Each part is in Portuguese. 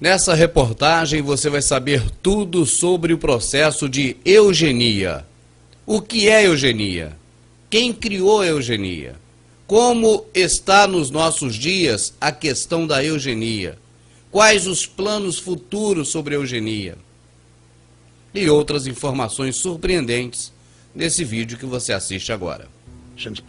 Nessa reportagem você vai saber tudo sobre o processo de eugenia. O que é eugenia? Quem criou a eugenia? Como está nos nossos dias a questão da eugenia? Quais os planos futuros sobre a eugenia? E outras informações surpreendentes nesse vídeo que você assiste agora.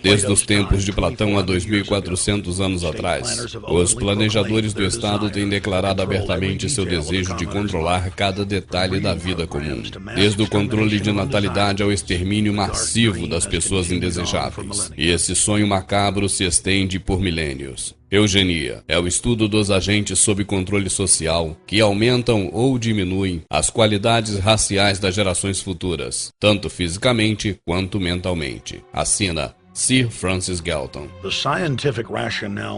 Desde os tempos de Platão a 2.400 anos atrás, os planejadores do Estado têm declarado abertamente seu desejo de controlar cada detalhe da vida comum, desde o controle de natalidade ao extermínio massivo das pessoas indesejáveis. E esse sonho macabro se estende por milênios. Eugenia é o estudo dos agentes sob controle social que aumentam ou diminuem as qualidades raciais das gerações futuras, tanto fisicamente quanto mentalmente. Assina Sir Francis Galton.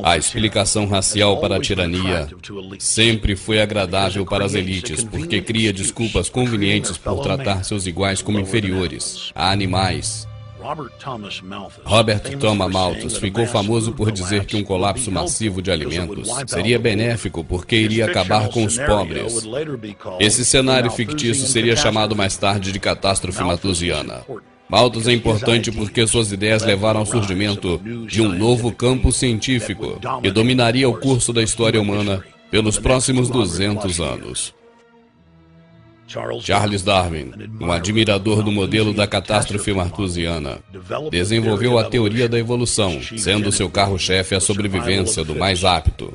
A explicação racial para a tirania sempre foi agradável para as elites, porque cria desculpas convenientes por tratar seus iguais como inferiores a animais. Robert Thomas Malthus ficou famoso por dizer que um colapso massivo de alimentos seria benéfico porque iria acabar com os pobres. Esse cenário fictício seria chamado mais tarde de catástrofe malthusiana. Malthus é importante porque suas ideias levaram ao surgimento de um novo campo científico que dominaria o curso da história humana pelos próximos 200 anos. Charles Darwin, um admirador do modelo da catástrofe malthusiana, desenvolveu a teoria da evolução, sendo seu carro-chefe a sobrevivência do mais apto.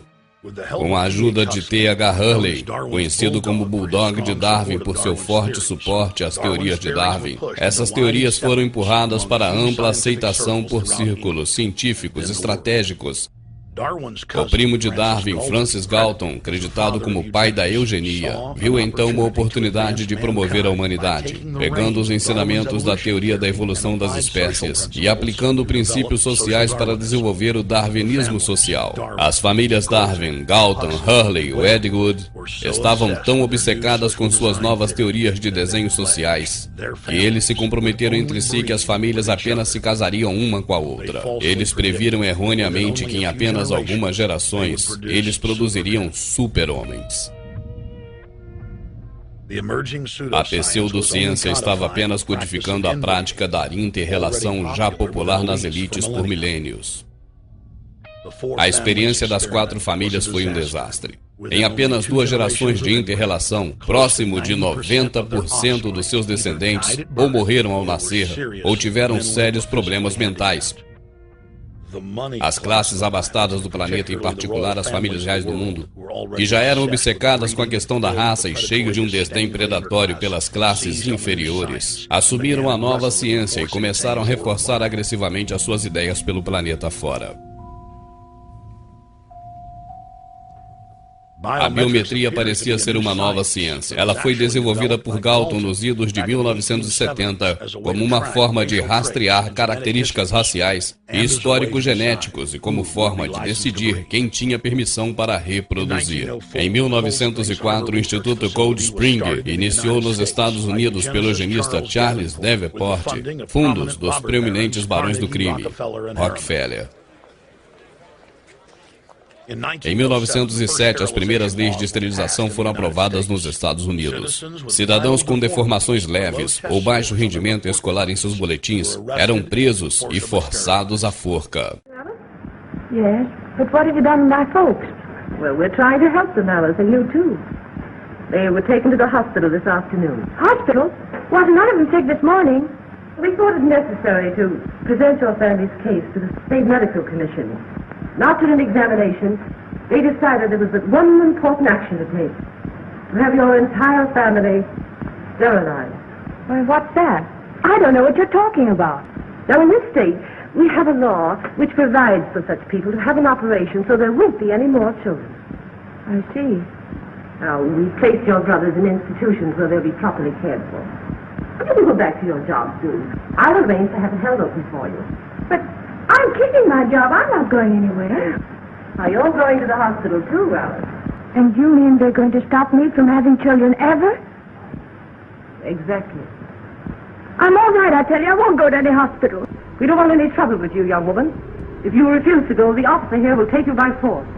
Com a ajuda de T.H. Hurley, conhecido como Bulldog de Darwin por seu forte suporte às teorias de Darwin, essas teorias foram empurradas para ampla aceitação por círculos científicos estratégicos. O primo de Darwin, Francis Galton, acreditado como o pai da eugenia, viu então uma oportunidade de promover a humanidade, pegando os ensinamentos da teoria da evolução das espécies e aplicando princípios sociais para desenvolver o darwinismo social. As famílias Darwin, Galton, Hurley e Wedgwood estavam tão obcecadas com suas novas teorias de desenhos sociais que eles se comprometeram entre si que as famílias apenas se casariam uma com a outra. Eles previram erroneamente que em apenas algumas gerações, eles produziriam super-homens. A pseudociência estava apenas codificando a prática da inter-relação já popular nas elites por milênios. A experiência das 4 famílias foi um desastre. Em apenas 2 gerações de inter-relação, próximo de 90% dos seus descendentes ou morreram ao nascer ou tiveram sérios problemas mentais. As classes abastadas do planeta, em particular as famílias reais do mundo, que já eram obcecadas com a questão da raça e cheios de um desdém predatório pelas classes inferiores, assumiram a nova ciência e começaram a reforçar agressivamente as suas ideias pelo planeta fora. A biometria parecia ser uma nova ciência. Ela foi desenvolvida por Galton nos idos de 1970 como uma forma de rastrear características raciais e históricos genéticos e como forma de decidir quem tinha permissão para reproduzir. Em 1904, o Instituto Cold Spring iniciou nos Estados Unidos pelo eugenista Charles Davenport fundos dos preeminentes barões do crime, Rockefeller. Em 1907, as primeiras leis de esterilização foram aprovadas nos Estados Unidos. Cidadãos com deformações leves ou baixo rendimento escolar em seus boletins eram presos e forçados à forca. Yes, but what have you done with my folks? Well, we're trying to help them, Alice, and you too. They were taken to the hospital this afternoon. Hospital? Wasn't none of them sick this morning? We thought it necessary to present your family's case to the State Medical Commission. After an examination, they decided there was but one important action to take. To have your entire family sterilized. Why, what's that? I don't know what you're talking about. Now, in this state, we have a law which provides for such people to have an operation so there won't be any more children. I see. Now, we place your brothers in institutions where they'll be properly cared for. You can go back to your job soon. I'll arrange to have it held open for you. But I'm keeping my job. I'm not going anywhere. Now, you're going to the hospital too, Alice. And you mean they're going to stop me from having children ever? Exactly. I'm all right, I tell you. I won't go to any hospital. We don't want any trouble with you, young woman. If you refuse to go, the officer here will take you by force.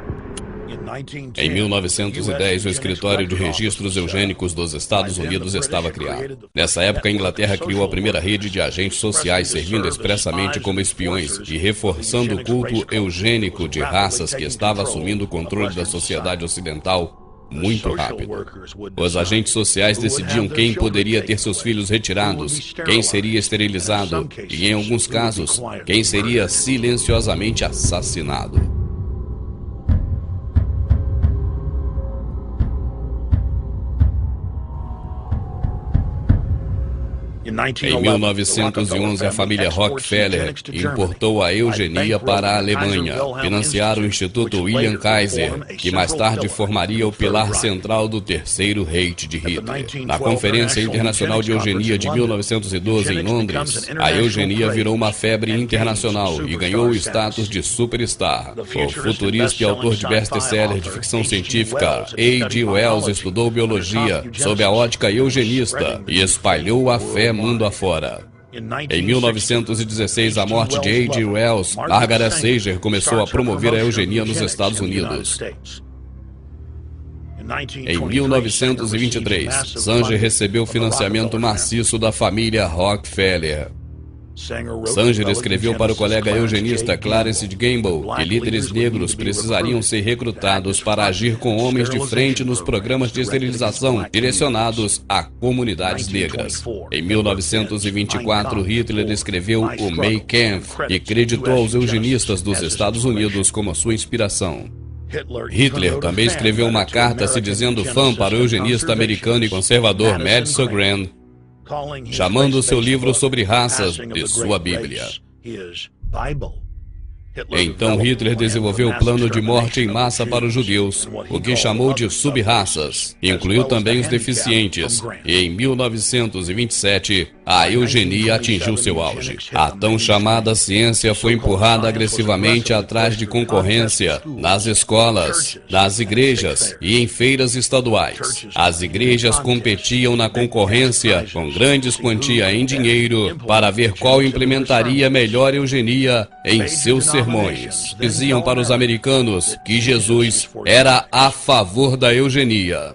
Em 1910, o Escritório de Registros Eugênicos dos Estados Unidos estava criado. Nessa época, a Inglaterra criou a primeira rede de agentes sociais, servindo expressamente como espiões e reforçando o culto eugênico de raças que estava assumindo o controle da sociedade ocidental muito rápido. Os agentes sociais decidiam quem poderia ter seus filhos retirados, quem seria esterilizado e, em alguns casos, quem seria silenciosamente assassinado. Em 1911, a família Rockefeller importou a eugenia para a Alemanha, financiar o Instituto William Kaiser, que mais tarde formaria o pilar central do Terceiro Reich de Hitler. Na Conferência Internacional de Eugenia de 1912, em Londres, a eugenia virou uma febre internacional e ganhou o status de superstar. O futurista e autor de best-seller de ficção científica, A.G. Wells, estudou biologia sob a ótica eugenista e espalhou a fé mundo afora. Em 1916, a morte de A.G. Wells, Margaret Sanger começou a promover a eugenia nos Estados Unidos. Em 1923, Sanger recebeu financiamento maciço da família Rockefeller. Sanger escreveu para o colega eugenista Clarence Gamble que líderes negros precisariam ser recrutados para agir com homens de frente nos programas de esterilização direcionados a comunidades negras. Em 1924, Hitler escreveu o Mein Kampf e creditou aos eugenistas dos Estados Unidos como sua inspiração. Hitler também escreveu uma carta se dizendo fã para o eugenista americano e conservador Madison Grant, chamando seu livro sobre raças de sua Bíblia. Então Hitler desenvolveu o plano de morte em massa para os judeus, o que chamou de sub-raças. Incluiu também os deficientes. E em 1927, a eugenia atingiu seu auge. A tão chamada ciência foi empurrada agressivamente atrás de concorrência nas escolas, nas igrejas e em feiras estaduais. As igrejas competiam na concorrência com grandes quantias em dinheiro para ver qual implementaria melhor eugenia em seus sermões. Diziam para os americanos que Jesus era a favor da eugenia.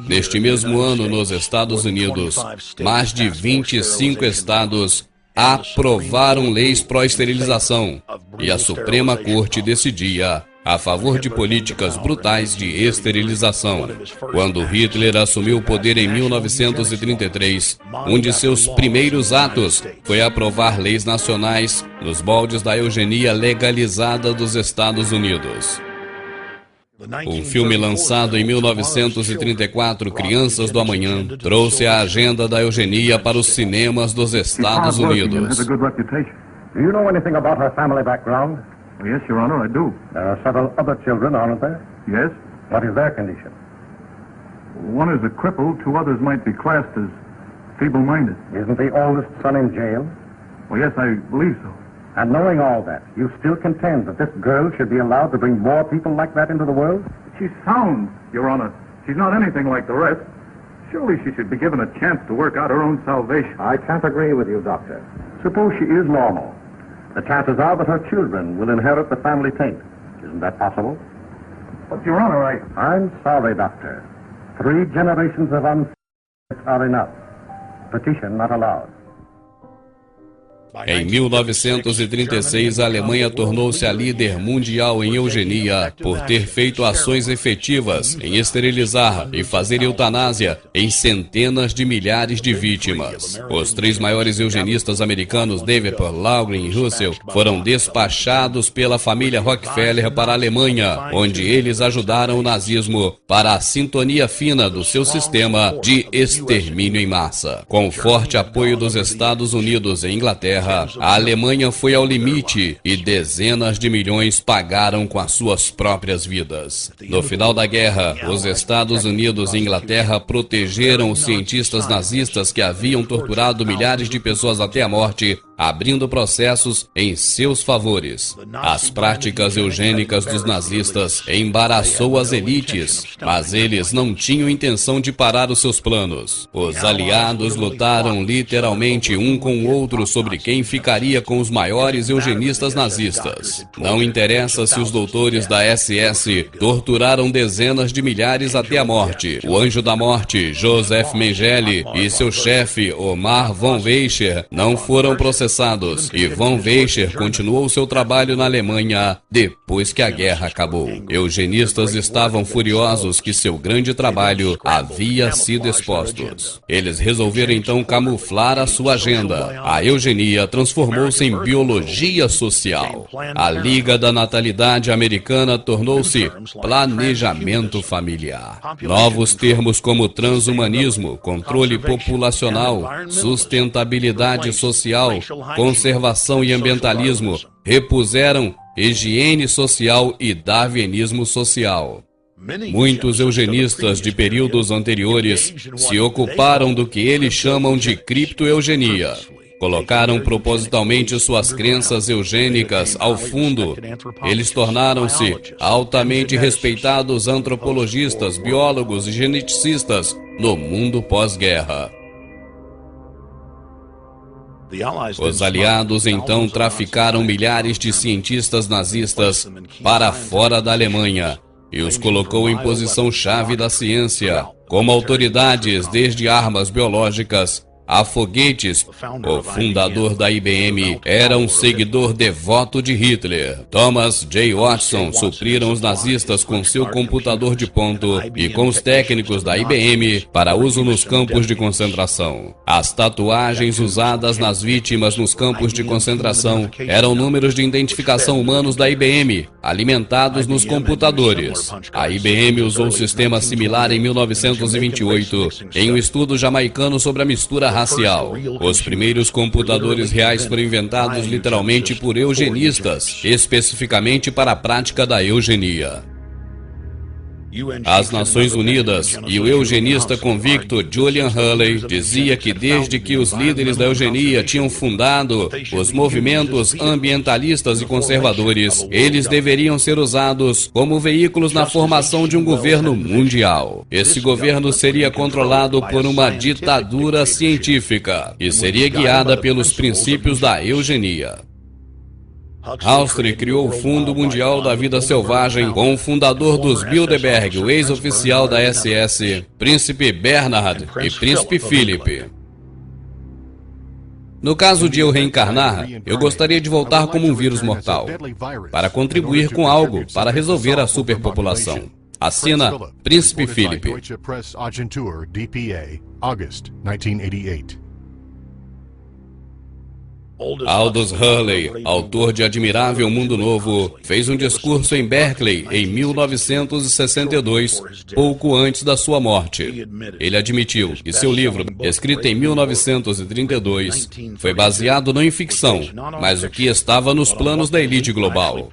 Neste mesmo ano, nos Estados Unidos, mais de 25 estados aprovaram leis pró-esterilização e a Suprema Corte decidia a favor de políticas brutais de esterilização. Quando Hitler assumiu o poder em 1933, um de seus primeiros atos foi aprovar leis nacionais nos moldes da eugenia legalizada dos Estados Unidos. Um filme lançado em 1934, Crianças do Amanhã, trouxe a agenda da eugenia para os cinemas dos Estados Unidos. Yes, Your Honor, I do. There are several other children, aren't there? Yes? What is their condition? One is a cripple, two others might be classed as feeble-minded. Isn't the oldest son in jail? Well, yes, I believe so. And knowing all that, you still contend that this girl should be allowed to bring more people like that into the world? She's sound, Your Honor. She's not anything like the rest. Surely she should be given a chance to work out her own salvation. I can't agree with you, Doctor. Suppose she is normal. The chances are that her children will inherit the family taint. Isn't that possible? But, Your Honor, I'm sorry, Doctor. 3 generations of unfits are enough. Petition not allowed. Em 1936, a Alemanha tornou-se a líder mundial em eugenia por ter feito ações efetivas em esterilizar e fazer eutanásia em centenas de milhares de vítimas. Os 3 maiores eugenistas americanos, Davenport, Laughlin e Russell, foram despachados pela família Rockefeller para a Alemanha, onde eles ajudaram o nazismo para a sintonia fina do seu sistema de extermínio em massa. Com o forte apoio dos Estados Unidos e Inglaterra, a Alemanha foi ao limite e dezenas de milhões pagaram com as suas próprias vidas. No final da guerra, os Estados Unidos e Inglaterra protegeram os cientistas nazistas que haviam torturado milhares de pessoas até a morte, abrindo processos em seus favores. As práticas eugênicas dos nazistas embaraçou as elites, mas eles não tinham intenção de parar os seus planos. Os aliados lutaram literalmente um com o outro sobre quem ficaria com os maiores eugenistas nazistas. Não interessa se os doutores da SS torturaram dezenas de milhares até a morte. O anjo da morte, Joseph Mengele, e seu chefe, Omar von Weischer, não foram processados, e von Weischer continuou seu trabalho na Alemanha depois que a guerra acabou. Eugenistas estavam furiosos que seu grande trabalho havia sido exposto. Eles resolveram então camuflar a sua agenda. A eugenia transformou-se em biologia social. A Liga da Natalidade Americana tornou-se planejamento familiar. Novos termos como transhumanismo, controle populacional, sustentabilidade social, conservação e ambientalismo repuseram higiene social e darwinismo social. Muitos eugenistas de períodos anteriores se ocuparam do que eles chamam de criptoeugenia. Colocaram propositalmente suas crenças eugênicas ao fundo. Eles tornaram-se altamente respeitados antropologistas, biólogos e geneticistas no mundo pós-guerra. Os aliados então traficaram milhares de cientistas nazistas para fora da Alemanha e os colocou em posição-chave da ciência, como autoridades desde armas biológicas a foguetes. O fundador da IBM era um seguidor devoto de Hitler. Thomas J. Watson supriram os nazistas com seu computador de ponto e com os técnicos da IBM para uso nos campos de concentração. As tatuagens usadas nas vítimas nos campos de concentração eram números de identificação humanos da IBM, alimentados nos computadores. A IBM usou um sistema similar em 1928, em um estudo jamaicano sobre a mistura racial. Os primeiros computadores reais foram inventados literalmente por eugenistas, especificamente para a prática da eugenia. As Nações Unidas e o eugenista convicto Julian Hulley dizia que desde que os líderes da eugenia tinham fundado os movimentos ambientalistas e conservadores, eles deveriam ser usados como veículos na formação de um governo mundial. Esse governo seria controlado por uma ditadura científica e seria guiada pelos princípios da eugenia. Huxley criou o Fundo Mundial da Vida Selvagem com o fundador dos Bilderberg, o ex-oficial da SS, Príncipe Bernhard e Príncipe Philip. No caso de eu reencarnar, eu gostaria de voltar como um vírus mortal, para contribuir com algo para resolver a superpopulação. Assina Príncipe Philip. Aldous Huxley, autor de Admirável Mundo Novo, fez um discurso em Berkeley em 1962, pouco antes da sua morte. Ele admitiu que seu livro, escrito em 1932, foi baseado não em ficção, mas o que estava nos planos da elite global.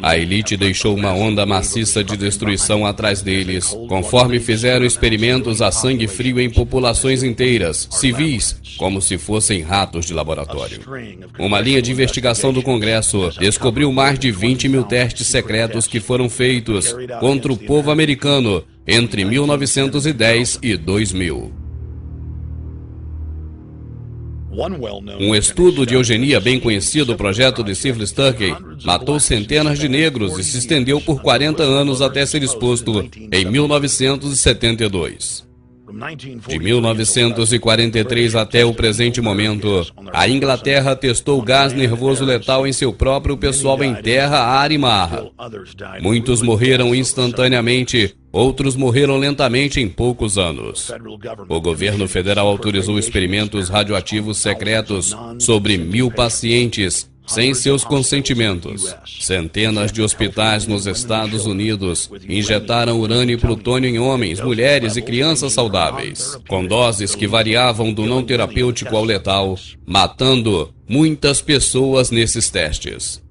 A elite deixou uma onda maciça de destruição atrás deles, conforme fizeram experimentos a sangue frio em populações inteiras, civis, como se fossem ratos de laboratório. Uma linha de investigação do Congresso descobriu mais de 20 mil testes secretos que foram feitos contra o povo americano entre 1910 e 2000. Um estudo de eugenia bem conhecido, o projeto de Syphilis Turkey, matou centenas de negros e se estendeu por 40 anos até ser exposto em 1972. De 1943 até o presente momento, a Inglaterra testou gás nervoso letal em seu próprio pessoal em terra, ar e mar. Muitos morreram instantaneamente, outros morreram lentamente em poucos anos. O governo federal autorizou experimentos radioativos secretos sobre 1000 pacientes, sem seus consentimentos. Centenas de hospitais nos Estados Unidos injetaram urânio e plutônio em homens, mulheres e crianças saudáveis, com doses que variavam do não terapêutico ao letal, matando muitas pessoas nesses testes.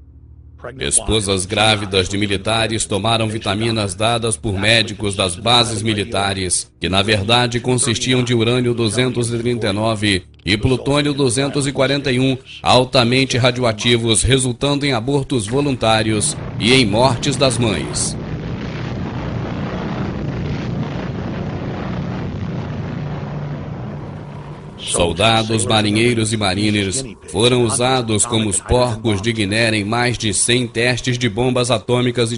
Esposas grávidas de militares tomaram vitaminas dadas por médicos das bases militares, que na verdade consistiam de urânio-239 e plutônio 241, altamente radioativos, resultando em abortos voluntários e em mortes das mães. Soldados, marinheiros e mariners foram usados como os porcos de Guiné em mais de 100 testes de bombas atômicas e